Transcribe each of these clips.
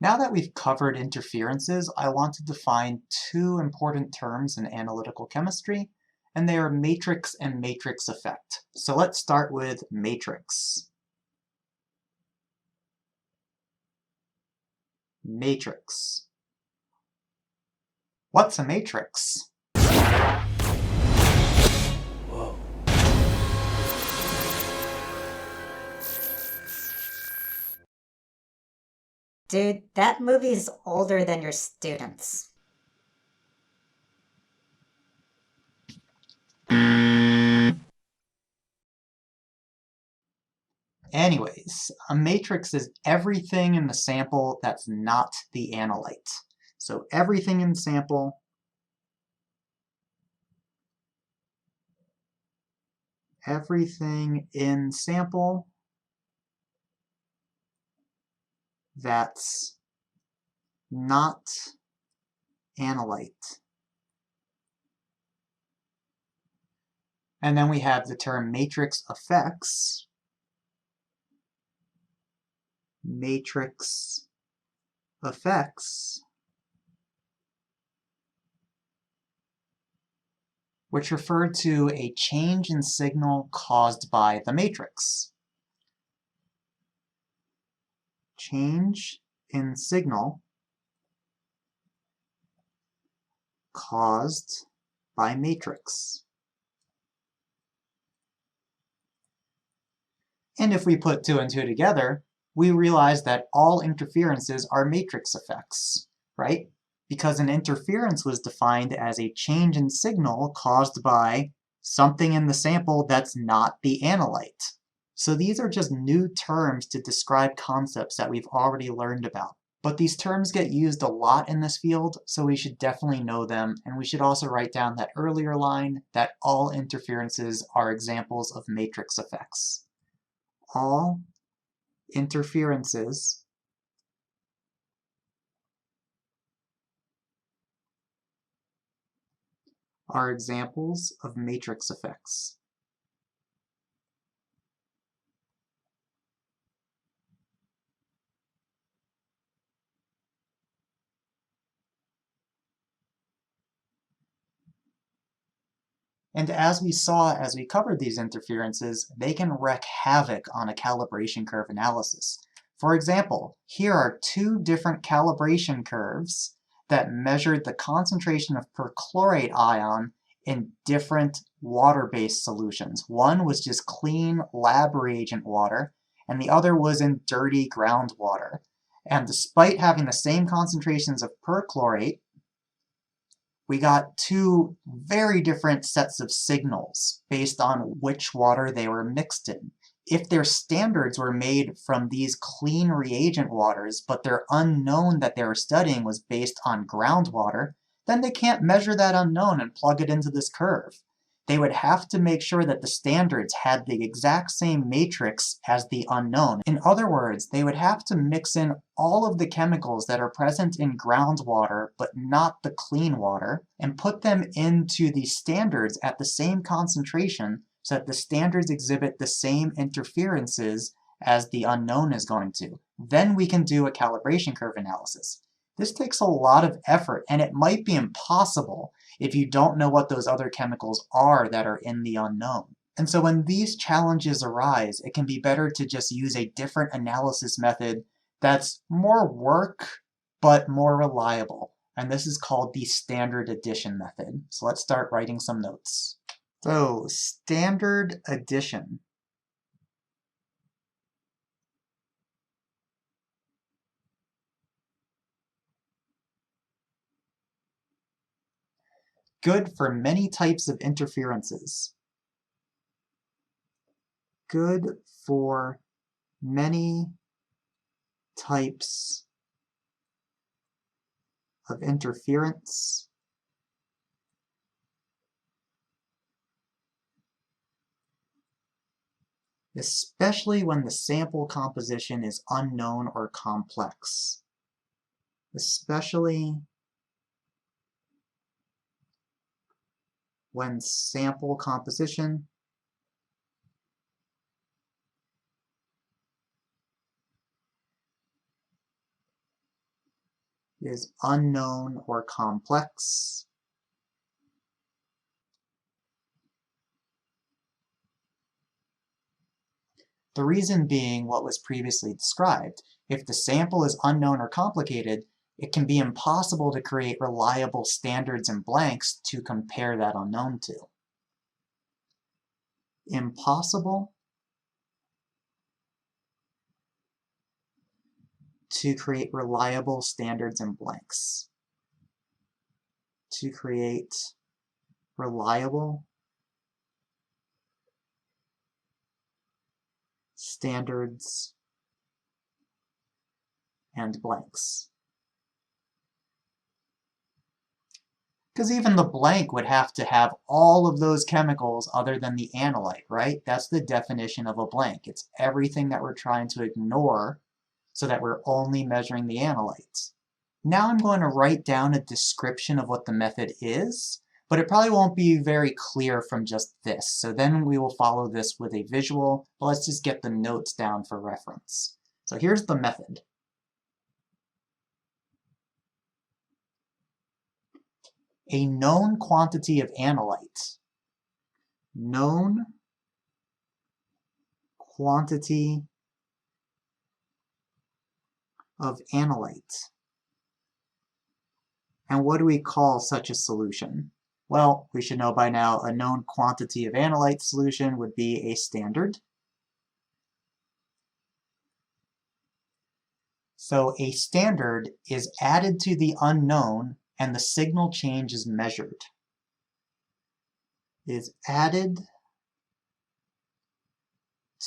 Now that we've covered interferences, I want to define two important terms in analytical chemistry, and they are matrix and matrix effect. So let's start with matrix. Matrix. What's a matrix? Whoa. Dude, that movie's older than your students. Anyways, a matrix is everything in the sample that's not the analyte. So everything in the sample that's not analyte. And then we have the term matrix effects. Matrix effects, which refer to a change in signal caused by the matrix. Change in signal caused by matrix. And if we put two and two together, we realize that all interferences are matrix effects, right? Because an interference was defined as a change in signal caused by something in the sample that's not the analyte. So these are just new terms to describe concepts that we've already learned about. But these terms get used a lot in this field, so we should definitely know them, and we should also write down that earlier line that all interferences are examples of matrix effects. All interferences are examples of matrix effects. And as we saw as we covered these interferences, they can wreak havoc on a calibration curve analysis. For example, here are two different calibration curves that measured the concentration of perchlorate ion in different water-based solutions. One was just clean lab reagent water, and the other was in dirty groundwater. And despite having the same concentrations of perchlorate, we got two very different sets of signals based on which water they were mixed in. If their standards were made from these clean reagent waters, but their unknown that they were studying was based on groundwater, then they can't measure that unknown and plug it into this curve. They would have to make sure that the standards had the exact same matrix as the unknown. In other words, they would have to mix in all of the chemicals that are present in groundwater but not the clean water and put them into the standards at the same concentration so that the standards exhibit the same interferences as the unknown is going to. Then we can do a calibration curve analysis. This takes a lot of effort, and it might be impossible if you don't know what those other chemicals are that are in the unknown. And so when these challenges arise, it can be better to just use a different analysis method that's more work, but more reliable. And this is called the standard addition method. So let's start writing some notes. So, standard addition. Good for many types of interferences. Good for many types of interference. Especially when the sample composition is unknown or complex. Especially when sample composition is unknown or complex. The reason being what was previously described. If the sample is unknown or complicated, it can be impossible to create reliable standards and blanks to compare that unknown to. Impossible to create reliable standards and blanks. To create reliable standards and blanks. Because even the blank would have to have all of those chemicals other than the analyte, right? That's the definition of a blank. It's everything that we're trying to ignore so that we're only measuring the analytes. Now I'm going to write down a description of what the method is, but it probably won't be very clear from just this. So then we will follow this with a visual, but let's just get the notes down for reference. So here's the method. A known quantity of analyte. Known quantity of analyte. And what do we call such a solution? Well, we should know by now a known quantity of analyte solution would be a standard. So a standard is added to the unknown and the signal change is measured. Is added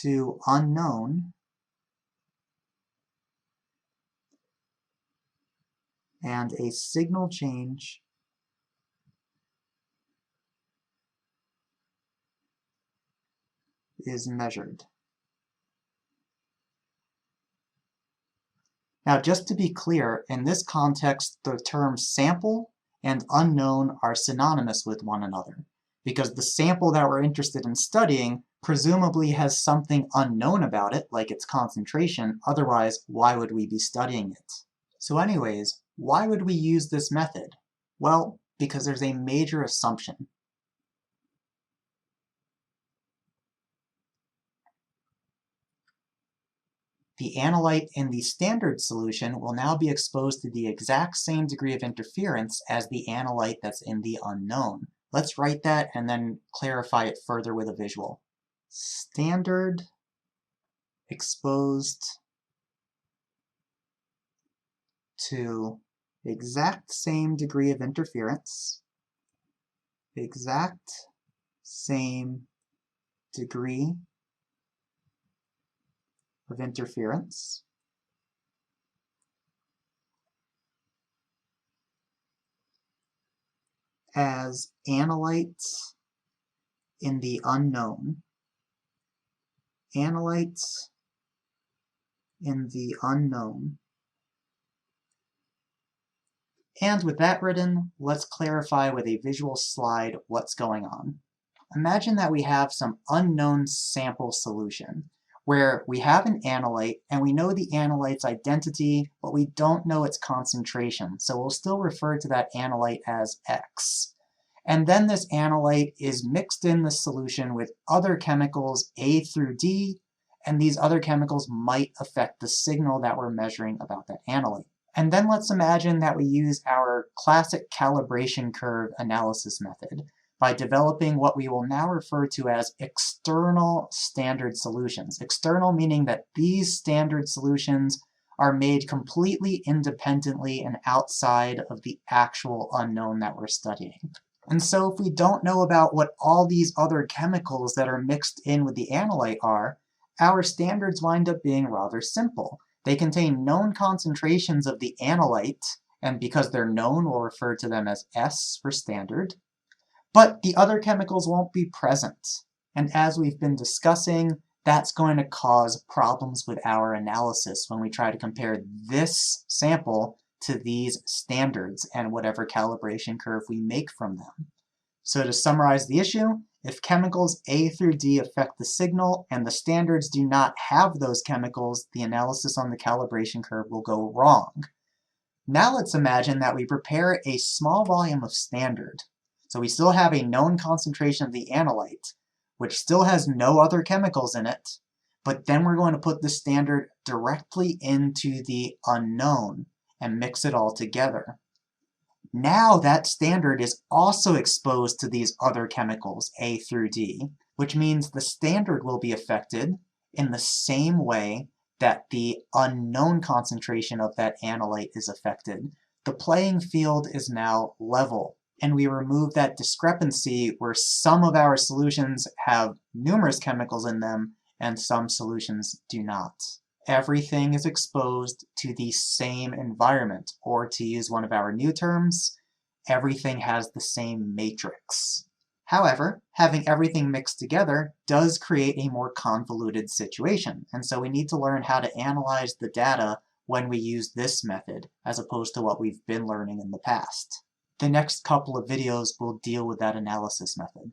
to unknown and a signal change is measured. Now, just to be clear, in this context, the terms sample and unknown are synonymous with one another, because the sample that we're interested in studying presumably has something unknown about it, like its concentration. Otherwise, why would we be studying it? So anyways, why would we use this method? Well, because there's a major assumption. The analyte in the standard solution will now be exposed to the exact same degree of interference as the analyte that's in the unknown. Let's write that and then clarify it further with a visual. Standard exposed to exact same degree of interference, exact same degree of interference as analytes in the unknown. Analytes in the unknown. And with that written, let's clarify with a visual slide what's going on. Imagine that we have some unknown sample solution where we have an analyte and we know the analyte's identity, but we don't know its concentration. So we'll still refer to that analyte as X. And then this analyte is mixed in the solution with other chemicals A through D, and these other chemicals might affect the signal that we're measuring about that analyte. And then let's imagine that we use our classic calibration curve analysis method by developing what we will now refer to as external standard solutions. External meaning that these standard solutions are made completely independently and outside of the actual unknown that we're studying. And so if we don't know about what all these other chemicals that are mixed in with the analyte are, our standards wind up being rather simple. They contain known concentrations of the analyte, and because they're known, we'll refer to them as S for standard. But the other chemicals won't be present. And as we've been discussing, that's going to cause problems with our analysis when we try to compare this sample to these standards and whatever calibration curve we make from them. So to summarize the issue, if chemicals A through D affect the signal and the standards do not have those chemicals, the analysis on the calibration curve will go wrong. Now let's imagine that we prepare a small volume of standard. So we still have a known concentration of the analyte, which still has no other chemicals in it, but then we're going to put the standard directly into the unknown and mix it all together. Now that standard is also exposed to these other chemicals, A through D, which means the standard will be affected in the same way that the unknown concentration of that analyte is affected. The playing field is now level, and we remove that discrepancy where some of our solutions have numerous chemicals in them and some solutions do not. Everything is exposed to the same environment, or to use one of our new terms, everything has the same matrix. However, having everything mixed together does create a more convoluted situation, and so we need to learn how to analyze the data when we use this method, as opposed to what we've been learning in the past. The next couple of videos will deal with that analysis method.